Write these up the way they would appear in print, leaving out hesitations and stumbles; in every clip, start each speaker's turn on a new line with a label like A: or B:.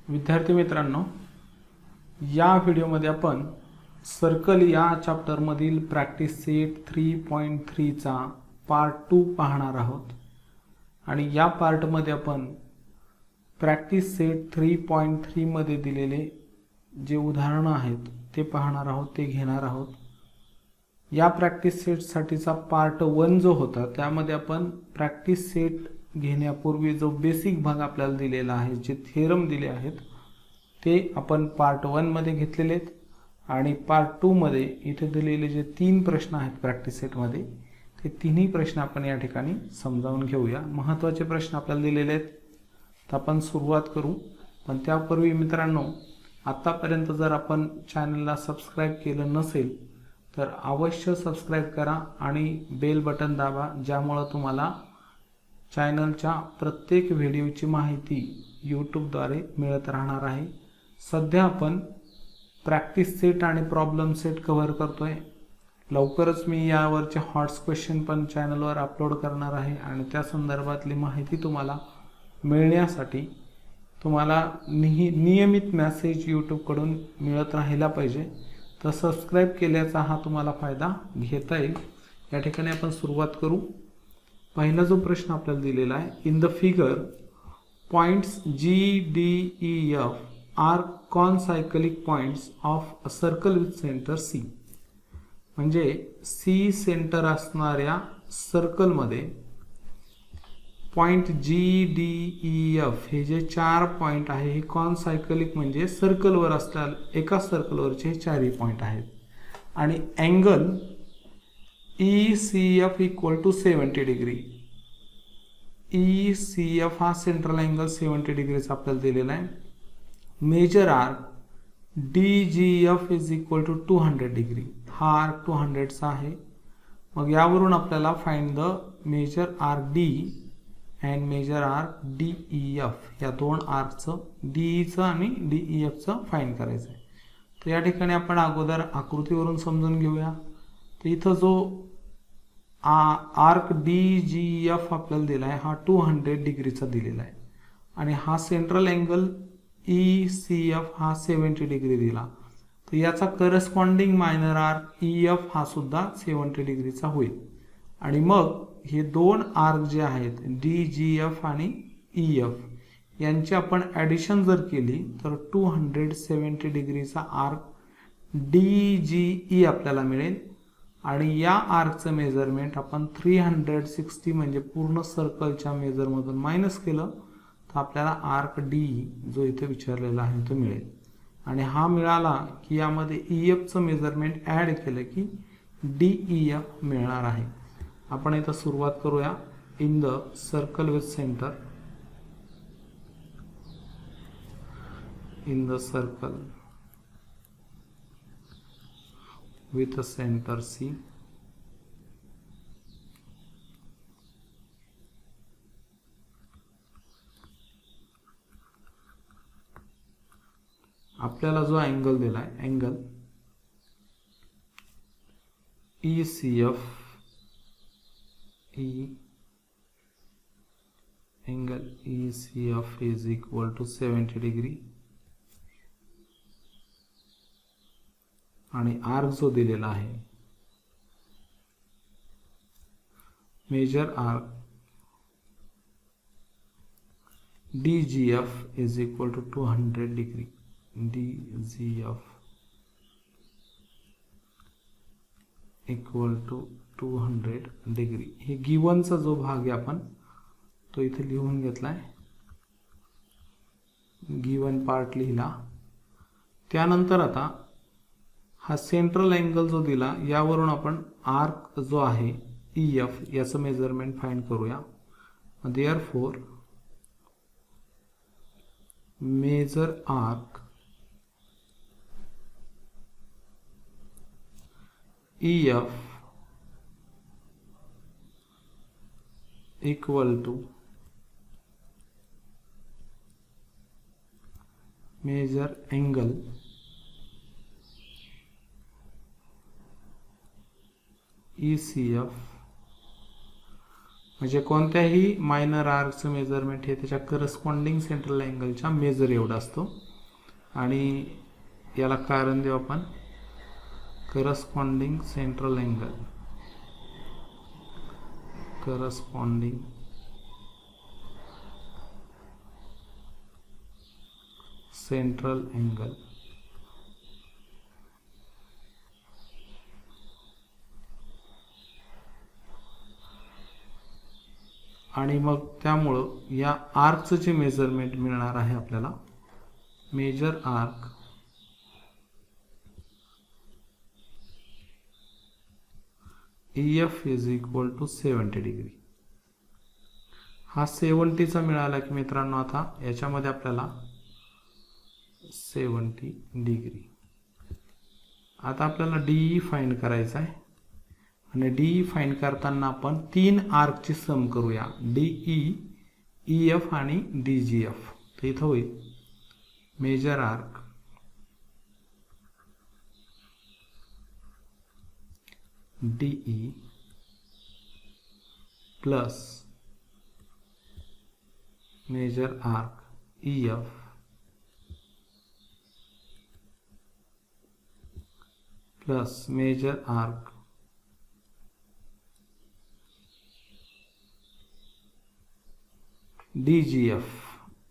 A: विद्यार्थी मित्रांनो, या व्हिडिओमध्ये आपण सर्कल या चॅप्टरमधील प्रॅक्टिस सेट 3.3 चा पार्ट 2 पाहणार आहोत आणि या पार्टमध्ये आपण प्रॅक्टिस सेट 3.3 मध्ये दिलेले जे उदाहरणं आहेत ते पाहणार आहोत, ते घेणार आहोत। या प्रॅक्टिस सेट साठीचा पार्ट 1 जो होता त्यामध्ये आपण प्रॅक्टिस सेट घेण्यापूर्वी जो बेसिक भाग आपल्याला दिलेला आहे, जे थेरम दिले आहेत ते आपण पार्ट 1 मध्ये घेतलेले आहेत आणि पार्ट 2 मध्ये इथे दिलेले जे 3 प्रश्न आहेत प्रॅक्टिस सेट मध्ये ते तिन्ही प्रश्न आपण या ठिकाणी समजावून घेऊया। महत्त्वाचे प्रश्न आपल्याला दिलेले आहेत, तर आपण सुरुवात करू। पण त्यापूर्वी मित्रांनो, आतापर्यंत जर आपण चॅनलला सबस्क्राइब केलं नसेल तर अवश्य सबस्क्राइब करा आणि बेल बटन दाबा, ज्यामुळे तुम्हाला चॅनलच्या प्रत्येक व्हिडिओची माहिती यूट्यूबद्वारे मिळत राहणार आहे। सध्या आपण प्रॅक्टिस सेट आणि प्रॉब्लेम सेट कव्हर करतोय। लवकरच मी यावरचे हॉट्स क्वेश्चन पण चॅनलवर अपलोड करणार आहे आणि त्या संदर्भातली माहिती तुम्हाला मिळण्यासाठी तुम्हाला नियमित मेसेज यूट्यूबकडून मिळत राहिला पाहिजे, तर सबस्क्राइब केल्याचा हा तुम्हाला फायदा घेता येईल। या ठिकाणी आपण सुरुवात करू। पहिला जो प्रश्न आपल्याला दिलेला आहे, in the figure points G, D, E, F are concyclic points of a circle with centre C। म्हणजे C सेंटर असणाऱ्या सर्कलमध्ये point G, D, E, F हे जे 4 पॉइंट आहे हे कॉनसायक्लिक म्हणजे सर्कलवर असलेल्या एका सर्कलवरचे चारही पॉइंट आहेत आणि angle ECF equal to 70 degree. ECF हा सेंट्रल अँगल 70 डिग्रीचा आपल्याला दिलेला आहे। Major arc DGF is equal to 200 degree, हा आर्क 200 चा आहे। मग यावरून आपल्याला find the major arc D and major arc DEF, या दोन आर्कचं DE आणि DEF फाइंड करायचं आहे। तर या ठिकाणी आपण अगोदर आकृतीवरून समजून घेऊया। तर इथं जो आर्क DGF आपल्याला दिला आहे हा 200 डिग्रीचा दिलेला आहे आणि हा सेंट्रल अँगल ECF हा 70 डिग्री दिला, तर याचा करस्पॉन्डिंग मायनर आर्क EF हा सुद्धा 70 डिग्रीचा होईल। आणि मग हे दोन आर्क जे आहेत DGF आणि EF यांची आपण ॲडिशन जर केली तर 270 डिग्रीचा आर्क DGE आपल्याला मिळेल आणि या आर्कचं मेजरमेंट आपण 360 म्हणजे पूर्ण सर्कलच्या मेजरमधून मायनस केलं तर आपल्याला आर्क DE जो इथे विचारलेला आहे तो मिळेल। आणि हा मिळाला की यामध्ये EFचं मेजरमेंट ॲड केलं की DEF मिळणार आहे। आपण इथं सुरुवात करूया। In the circle with centre, in the circle with a center C, आपल्याला जो अँगल दिला आहे angle ECF angle ECF is equal to 70 degree आणि आर्क जो दिलेला आहे major arc DGF is equal to 200 degree. DGF equal to 200 degree. हे गिवनचा जो भाग आहे आपण तो इथे लिहून घेतलाय, गिवन पार्ट लिहिला। त्यानंतर आता हा सेंट्रल अँगल जो दिला यावरून आपण आर्क जो आहे EF याचं मेजरमेंट फाइंड करूया। Therefore major arc EF equal to major angle ECF म्हणजे कोणत्याही मायनर आर्कचं मेजरमेंट हे त्याच्या करस्पॉन्डिंग सेंट्रल अँगलच्या मेजर एवढा असतो. आणि याला कारण देऊ आपण corresponding central angle. Corresponding central angle. आणि मग त्यामुळं या आर्कचं जे मेजरमेंट मिळणार आहे आपल्याला, major arc EF is equal to 70 degree. हा 70चा मिळाला की मित्रांनो आता याच्यामध्ये आपल्याला 70 डिग्री. आता आपल्याला DE फाइंड करायचा आहे आणि DE फाइंड करताना आपण 3 आर्कची सम करूया, DE, EF आणि DGF. तर इथं होईल major arc DE plus major arc EF plus major arc DGF.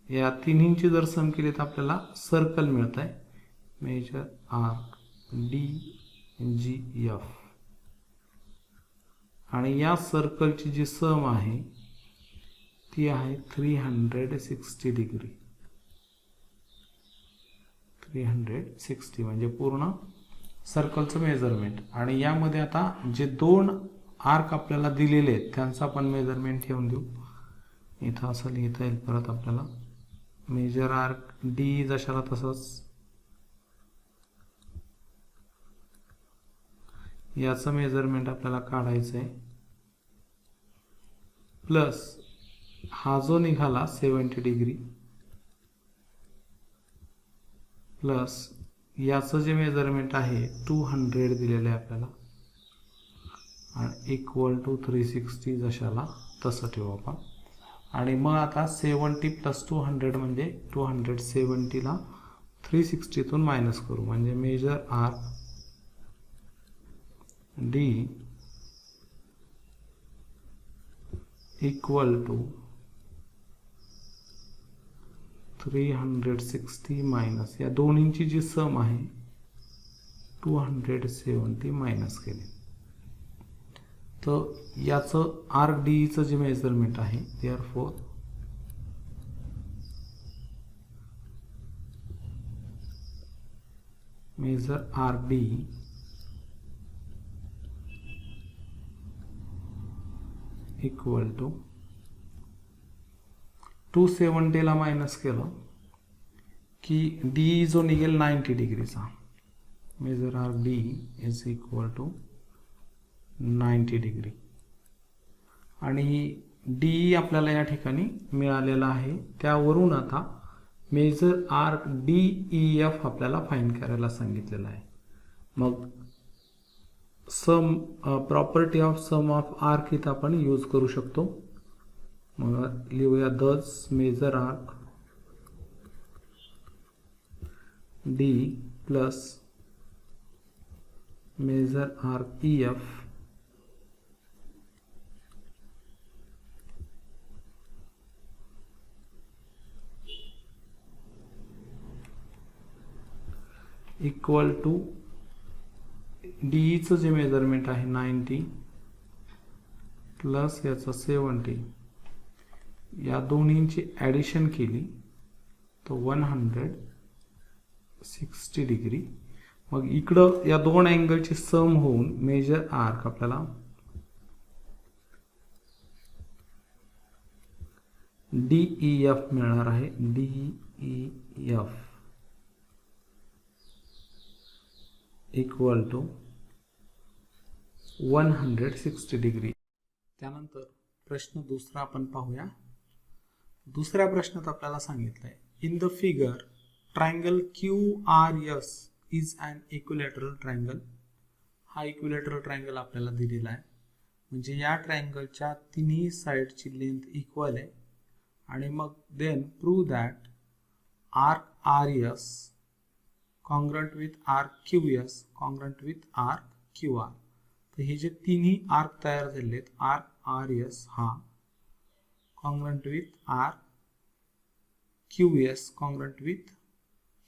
A: या तिन्हींची जर सम केली तर आपल्याला सर्कल मिळत आहे, मेजर आर्क DGF. आणि या सर्कलची जी सम आहे ती आहे 360 डिग्री. 360 म्हणजे पूर्ण सर्कलचं मेजरमेंट. आणि यामध्ये आता जे 2 आर्क आपल्याला दिलेले आहेत त्यांचा आपण मेजरमेंट ठेवून देऊ. इथं असं लिहिता येईल परत आपल्याला, मेजर आर्क D जशाला तसंच, याचं मेजरमेंट आपल्याला काढायचं आहे, प्लस हा जो निघाला 70 डिग्री प्लस याचं जे मेजरमेंट आहे 200 दिलेलं आहे आपल्याला आणि इक्वल टू 360 जशाला तसं ठेवू आपण. आणि मग आता 70 प्लस 200 म्हणजे 270ला 360तून मायनस करू म्हणजे major arc D equal to 360 minus या दोन्हींची जी सम आहे 270 मायनस केली. तर याचं आर्क डीचं जे मेजरमेंट आहे therefore major arc D equal to 270ला मायनस केलं की डी जो निघेल 90 डिग्रीचा, major arc D is equal to 90 degree. आणि डी आपल्याला या ठिकाणी मिळालेला आहे. त्यावरून आता मेजर आर्क DEF आपल्याला फाइंड करायला सांगितलेलं आहे. मग sum property of sum of arc इथं आपण यूज करू शकतो. मग लिहूया thus major arc D plus major arc EF equal to डीचं जे मेजरमेंट आहे 90 प्लस याचं 70 या दोन्हींची ॲडिशन केली तर 160 डिग्री. मग इकडं या दोन अँगलची सम होऊन मेजर आर्क आपल्याला DEF मिळणार आहे. DEF equal to 160 degree. त्यानंतर प्रश्न दुसरा आपण पाहूया. दुसऱ्या प्रश्नात आपल्याला सांगितलंय in the figure triangle QRS is an equilateral triangle. हा इक्विलॅटरल ट्रायंगल आपल्याला दिलेला आहे. म्हणजे या ट्रायंगलच्या तिन्ही साइडची लेंथ इक्वल आहे आणि मग then prove that arc R S congruent with arc Q S congruent with arc Q R. तर हे जे तिन्ही आर्क तयार झालेले आहेत, आर्क आर एस हा congruent with arc Q S congruent with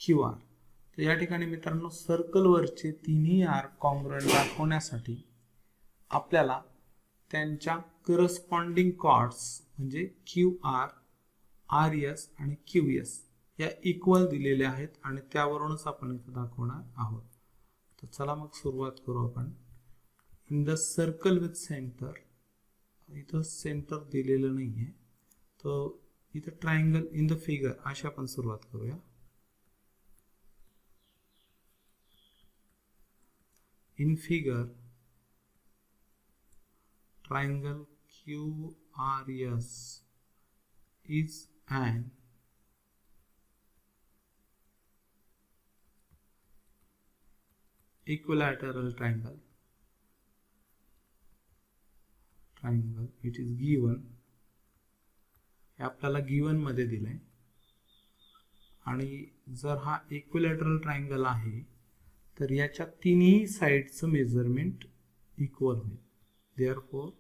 A: Q R. तर या ठिकाणी मित्रांनो सर्कलवरचे तिन्ही आर्क कॉन्ग्रंट दाखवण्यासाठी आपल्याला त्यांच्या करस्पॉन्डिंग कॉर्ड्स म्हणजे क्यू आर, आर एस आणि क्यू एस या इक्वल दिलेले आहेत आणि त्यावरूनच आपण इथं दाखवणार आहोत. तर चला मग सुरुवात करू आपण. In the circle with centre, इथं सेंटर दिलेलं नाही आहे, तर इथं ट्रायंगल इन द फिगर अशी आपण सुरुवात करूया. In figure triangle QRS is an equilateral triangle. It is given. हे आपल्याला गिवन मध्ये दिलंय आणि जर हा इक्विलॅटरल ट्रायंगल आहे तर याच्या तिन्ही साइडचं मेजरमेंट इक्वल होईल. Therefore,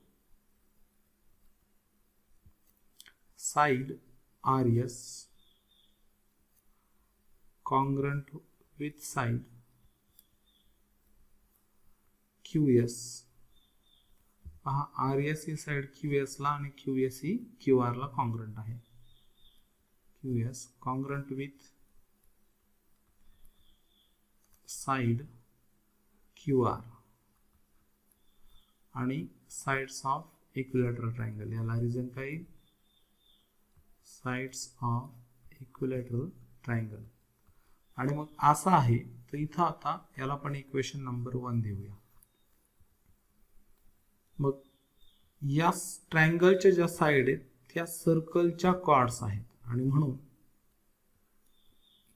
A: side RS congruent with side QS. पहा RS ही साइड QS ला आणि QS ही QR ला कॉन्ग्रंट आहे. QS congruent with side QR आणि साइड्स ऑफ इक्विलॅटरल ट्रायंगल. याला रिजन काय? Sides of equilateral triangle. आणि मग असं आहे तर इथं आता याला पण इक्वेशन नंबर 1 देऊया. मग या ट्रायंगलच्या ज्या साइड आहेत त्या सर्कलच्या कॉर्ड्स आहेत आणि म्हणून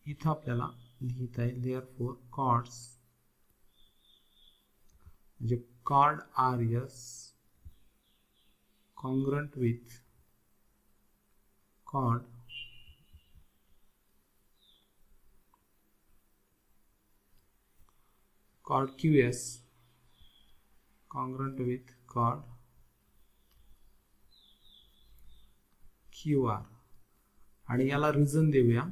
A: इथं आपल्याला लिहिता येईल देअरफॉर कॉर्ड्स म्हणजे chord RS congruent with chord QS congruent with chord QR. आणि याला रिझन देऊया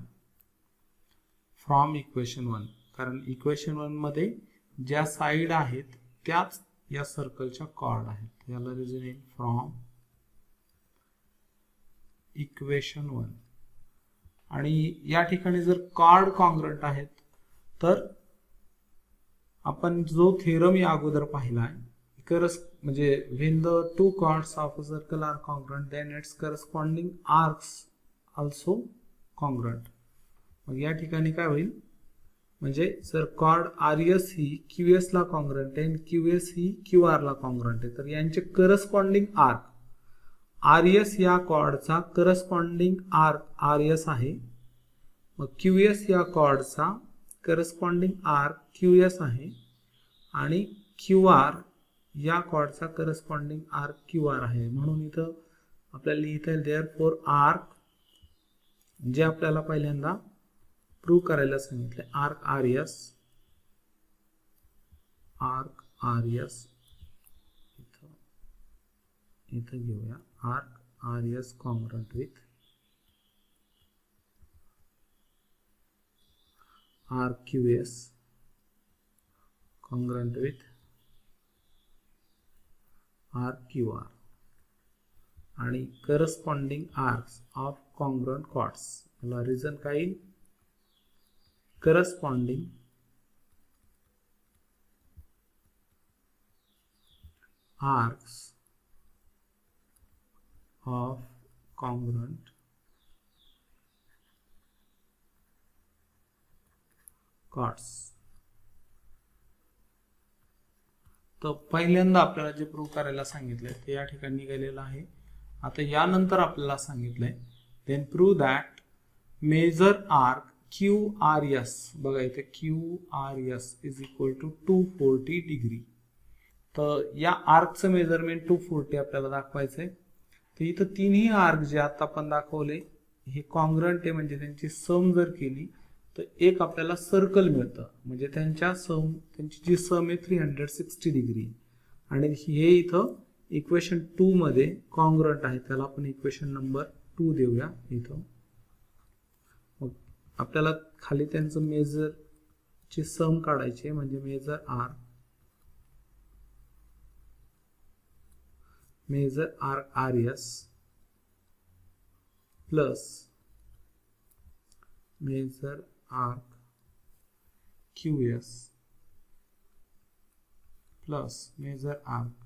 A: फ्रॉम इक्वेशन 1, कारण इक्वेशन 1 मध्ये ज्या साइड आहेत त्याच या सर्कलच्या कॉर्ड आहेत. याला रिझन येईल फ्रॉम इक्वेशन 1. आणि या ठिकाणी जर कॉर्ड कॉन्ग्रंट आहेत तर आपण जो थेरम या अगोदर पाहिला आहे म्हणजे when the two chords of a circle are congruent then its corresponding arcs also congruent. मग या ठिकाणी काय होईल म्हणजे जर कॉर्ड RS ही QS ला कॉन्ग्रंट आहे आणि QS ही QR ला कॉन्ग्रंट आहे तर यांचे करस्पॉन्डिंग आर्क RS या कॉर्डचा करस्पॉन्डिंग आर्क RS आहे. मग QS या कॉर्डचा करस्पॉन्डिंग आर्क QS आहे आणि QR या कॉर्डचा करस्पॉन्डिंग आर्क QR आहे. म्हणून इथं आपल्याला लिहिता येईल देअरफॉर आर्क जे आपल्याला पहिल्यांदा प्रूव्ह करायला सांगितले आर्क RS इथं घेऊया arc RS congruent with arc QS congruent with arc QR आणि corresponding arcs of congruent chords. याला रिझन काय? Corresponding arcs of congruent chords. तर पहिल्यांदा आपल्याला जे प्रूव्ह करायला सांगितलंय ते या ठिकाणी निघालेलं आहे. आता यानंतर आपल्याला सांगितलंय then prove that major arc QRS, बघा इथे QRS is equal to 240 degree. तर या आर्कचं मेजरमेंट 240 आपल्याला दाखवायचंय. तर इथं तिन्ही आर्क जे आता आपण दाखवले हे कॉन्ग्रंट आहे, म्हणजे त्यांची सम जर केली तर एक आपल्याला सर्कल मिळतं, म्हणजे त्यांची जी सम आहे 360 डिग्री. आणि हे इथं इक्वेशन 2 मध्ये कॉन्ग्रंट आहे, त्याला आपण इक्वेशन नंबर 2 देऊया इथं. मग आपल्याला खाली त्यांचं मेजर ची सम काढायची, म्हणजे major arc R S plus major arc Q S plus major arc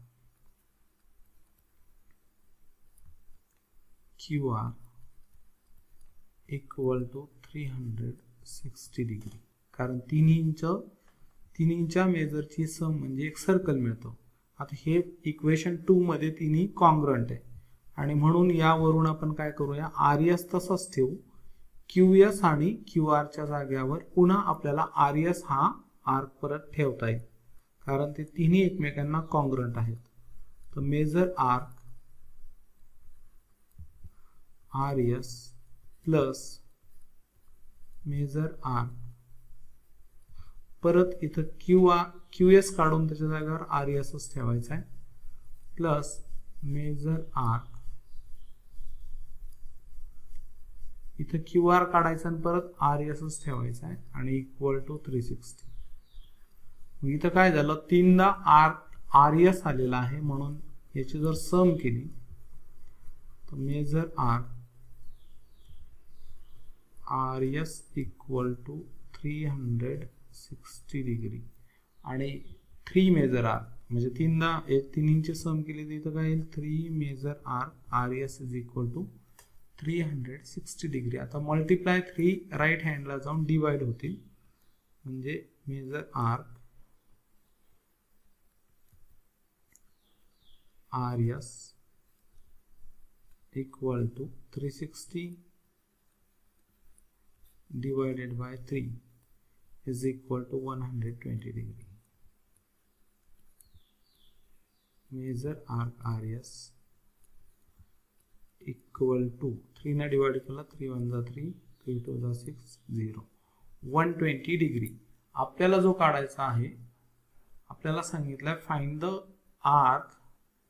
A: Q R equal to 360 degree. कारण तिन्हींच्या मेजरची सम म्हणजे एक सर्कल मिळतो. आता हे इक्वेशन 2 मध्ये तिन्ही कॉन्ग्रंट आहे, आणि म्हणून यावरून आपण काय करूया, आर एस तसंच ठेवू, क्यू एस आणि क्यू आरच्या जागेवर पुन्हा आपल्याला आर एस हा आर्क परत ठेवता येईल, कारण ते तिन्ही एकमेकांना कॉन्ग्रंट आहेत. तर major arc R S plus major arc, परत इथं क्यू एस काढून त्याच्या जागेवर आर एसच ठेवायचा आहे, प्लस मेजर आर्क इथं क्यू आर काढायचा आणि परत आर एसच ठेवायचा आहे, आणि इक्वल टू 360. मग इथं काय झालं, तीनदा आर एस आलेला आहे, म्हणून याची जर सम केली तर major R S equal to 360 degree आणि 3 मेजर आर्क, म्हणजे तिन्हींची सम केली तर इथं काय येईल, 3 major arc R S is equal to 360 degree. आता मल्टिप्लाय 3 राईट हँडला जाऊन डिवाइड होतील, म्हणजे major arc R S equal to 360 divided by 3 is equal to 120 degree. Measure arc RS equal to 3 ने डिवाइड केला, 3 1 जा 3, 3 2 जा 6, 0, 120 डिग्री. आपल्याला जो काढायचा आहे, आपल्याला सांगितलंय find the arc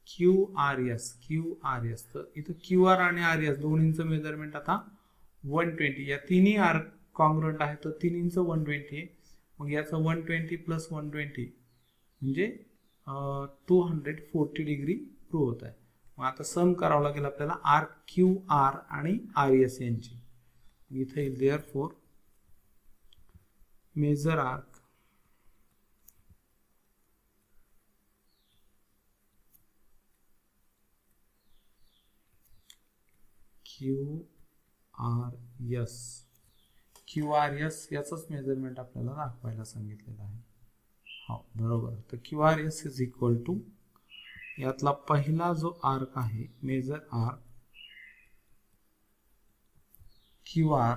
A: Q R S. तर इथं क्यू आर आणि आर एस दोन्हींचं मेजरमेंट आता 120, या तिन्ही आर्क कॉन्ग्रंट आहे, तर तिन्हींचं 120 आहे. मग याचं 120 प्लस 120 म्हणजे 240 डिग्री प्रूव्ह होत आहे. मग आता सम करावं लागेल आपल्याला आर्क क्यू आर आणि आर एस यांची. इथे येईल therefore major arc Q R S याचंच मेजरमेंट आपल्याला दाखवायला सांगितलेलं आहे. हो बरोबर. तर Q R S is equal to, यातला पहिला जो आर्क आहे major arc Q R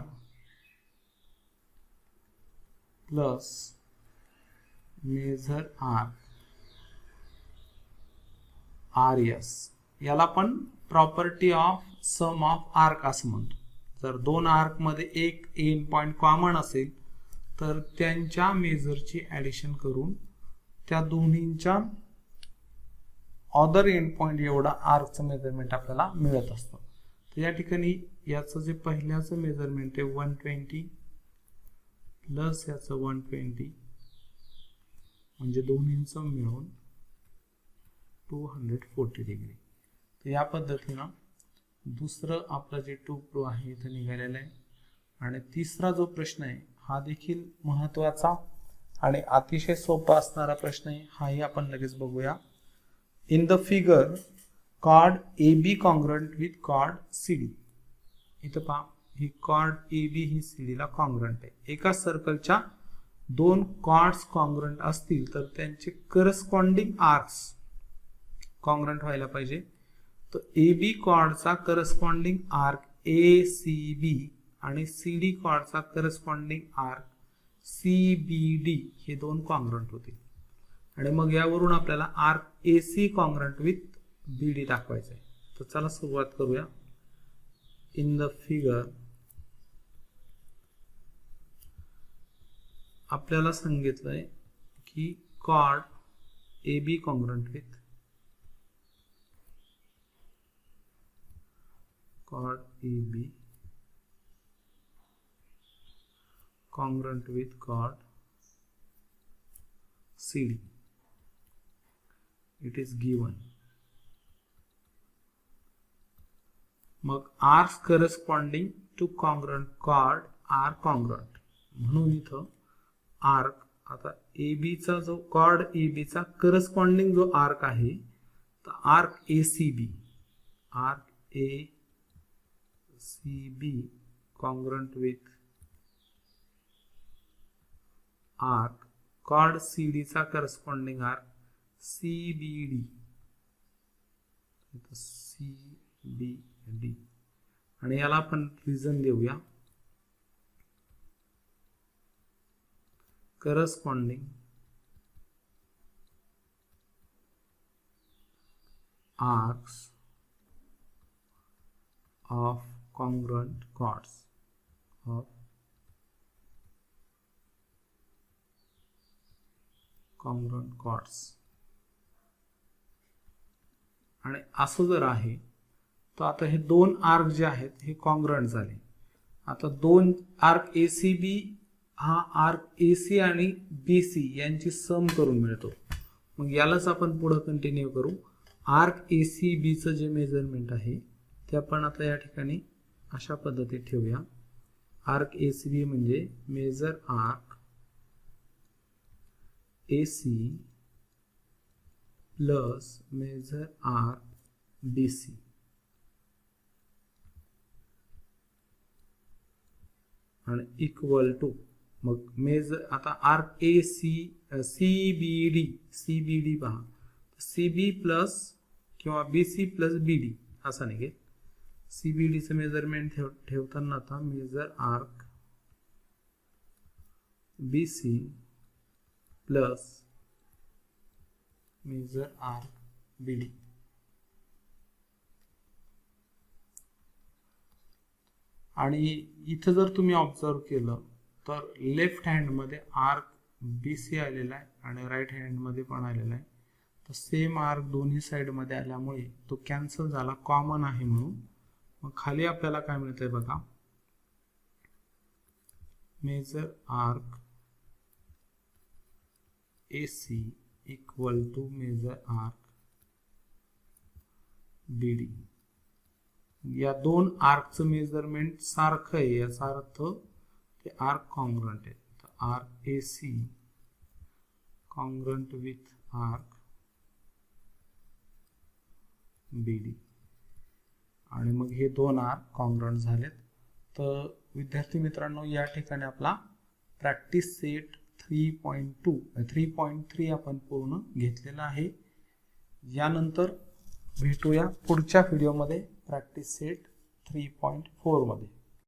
A: plus major arc R S, याला आपण property of sum of arc असं म्हणतो. जर दोन आर्क मध्ये एक एंड पॉइंट कॉमन असेल तर त्यांच्या मेजरची ऍडिशन करून त्या दोन्हींच्या अदर एंड पॉइंट एवढा आर्कचं मेजरमेंट आपल्याला मिळत असतं. तर या ठिकाणी याचं जे पहिल्याचं मेजरमेंट आहे 120 प्लस याचं 120 म्हणजे दोन्हींचं मिळून 240 डिग्री. तर या पद्धतीनं दुसरं आपलं जे 2 प्रो आहे इथं निघालेलं आहे. आणि तिसरा जो प्रश्न आहे हा देखील महत्वाचा आणि अतिशय सोपा असणारा प्रश्न आहे, हाही आपण लगेच बघूया. In the figure chord A B congruent with chord C D. इथं पहा, ही कॉर्ड ए बी ही सी डी ला कॉन्ग्रंट आहे. एका सर्कलच्या दोन कॉर्ड्स कॉन्ग्रंट असतील तर त्यांचे करस्पॉन्डिंग आर्क्स कॉन्ग्रंट व्हायला पाहिजे. तर ए बी कॉर्डचा corresponding arc A C B आणि सी डी कॉर्डचा corresponding arc C B D हे दोन कॉन्ग्रंट होतील. आणि मग यावरून आपल्याला arc AC congruent with BD दाखवायचं आहे. तर चला सुरुवात करूया. इन द फिगर आपल्याला सांगितलंय की chord AB congruent with chord AB congruent with chord CD. It is given. मग arcs corresponding to congruent chord are congruent. म्हणून इथं आर्क आता AB चा जो chord AB चा करस्पॉन्डिंग जो आर्क आहे तर arc ACB congruent with arc chord CD चा corresponding arc CBD आणि याला आपण रिझन देऊया corresponding arcs of congruent chords आणि असं जर आहे तर आता हे दोन आर्क जे आहेत हे कॉन्ग्रंट झाले. आता दोन आर्क ACB हा आर्क AC आणि BC यांची सम करून मिळतो. मग यालाच आपण पुढे कंटिन्यू करू. आर्क ACB चं जे मेजरमेंट आहे ते आपण आता या ठिकाणी अशा पद्धतीत ठेवूया. आर्क ACB म्हणजे major arc AC plus major arc BC आणि इक्वल टू मग मेजर आता आर्क CBD पहा CB प्लस किंवा BC प्लस BD असं निघेल. CBD चं मेजरमेंट ठेवताना आता major arc BC plus major arc BD आणि इथं जर तुम्ही ऑब्झर्व केलं तर लेफ्ट हँड मध्ये आर्क BC आलेला आहे आणि राईट हँड मध्ये पण आलेला आहे. तर सेम आर्क दोन्ही साइड मध्ये आल्यामुळे तो कॅन्सल झाला, कॉमन आहे म्हणून. मग खाली आपल्याला काय मिळतंय बघा major arc AC equal to major arc BD. या दोन आर्कचं मेजरमेंट सारखं आहे याचा अर्थ ते आर्क कॉन्ग्रंट आहे. तर arc AC congruent with arc BD आणि मग हे दोन आर्क कॉन्ग्रंट झालेत. तर विद्यार्थी मित्रांनो या ठिकाणी आपला प्रॅक्टिस सेट 3.3 आपण पूर्ण घेतलेला आहे. यानंतर भेटूया पुढच्या व्हिडिओमध्ये प्रॅक्टिस सेट 3.4 मध्ये.